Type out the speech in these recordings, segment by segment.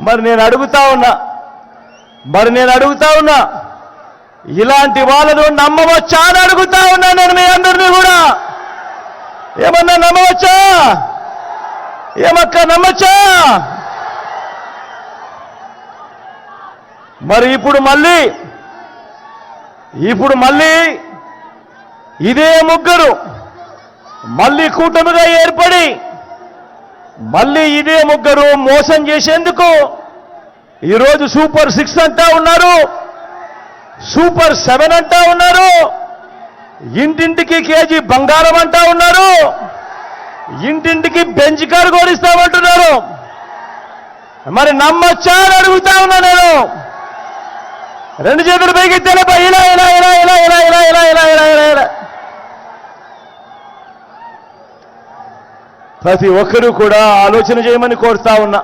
మరి నేను అడుగుతా ఉన్నా ఇలాంటి వాళ్ళను నమ్మవచ్చా అని అడుగుతా ఉన్నా నేను మీ అందరినీ కూడా. ఏమన్నా నమ్మవచ్చా? ఏమక్క నమ్మచ్చా? మరి ఇప్పుడు మళ్ళీ ఇదే ముగ్గురు మళ్ళీ కూటమిగా ఏర్పడి మళ్ళీ ఇదే ముగ్గురు మోసం చేసేందుకు ఈరోజు సూపర్ 6 అంటా ఉన్నారు, సూపర్ 7 అంటా ఉన్నారు, ఇంటింటికి కేజీ బంగారం అంటా ఉన్నారు, ఇంటింటికి బెంచ్ కారు కోడిస్తామంటున్నారు. మరి నమ్మొచ్చా అని అడుగుతా ఉన్నా నేను. రెండు చేతులు పైకి ఎత్తేలపై ఇలా ఇలా ఇలా ఇలా ఇలా ఇలా ఇలా ఇలా ఇలా ఇలా ఇలా ప్రతి ఒక్కరూ కూడా ఆలోచన చేయమని కోరుతా ఉన్నా.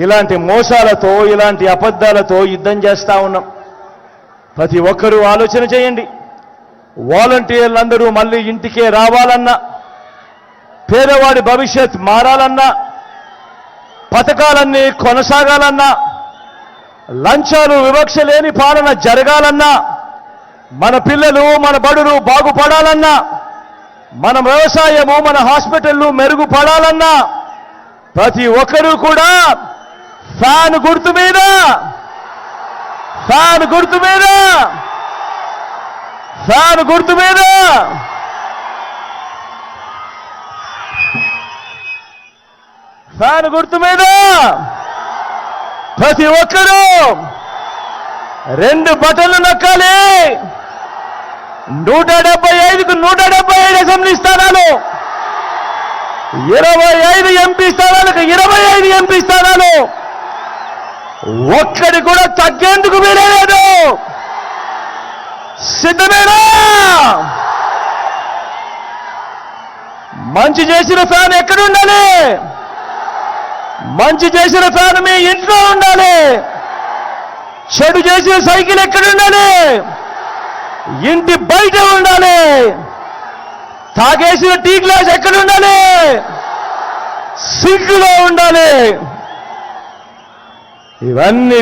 ఇలాంటి మోసాలతో ఇలాంటి అబద్ధాలతో యుద్ధం చేస్తా ఉన్నాం. ప్రతి ఒక్కరూ ఆలోచన చేయండి. వాలంటీర్లందరూ మళ్ళీ ఇంటికే రావాలన్నా, పేదవాడి భవిష్యత్ మారాలన్నా, పథకాలన్నీ కొనసాగాలన్నా, లంచాలు వివక్ష లేని పాలన జరగాలన్నా, మన పిల్లలు మన బడులు బాగుపడాలన్నా, మన వ్యవసాయము మన హాస్పిటళ్లు మెరుగుపడాలన్నా ప్రతి ఒక్కరూ కూడా ఫ్యాన్ గుర్తు మీద ప్రతి ఒక్కరూ 2 బటన్లు నొక్కాలి. 175కు 175 అసెంబ్లీ స్థానాలు, 25 ఎంపీ స్థానాలకు 25 ఎంపీ స్థానాలు. ఒక్కడి కూడా తగ్గేందుకు వీలేదు. సిద్ధమేనా? మంచి చేసిన ఫ్యాన్ ఎక్కడ ఉండాలి? మంచి చేసిన ఫ్యాన్ మీ ఇంట్లో ఉండాలి. చెడు చేసిన సైకిల్ ఎక్కడ ఉండాలి? ఇంటి బయట ఉండాలి. తాగేసిన టీ గ్లాస్ ఎక్కడ ఉండాలి? సింక్లో ఉండాలి. ఇవన్నీ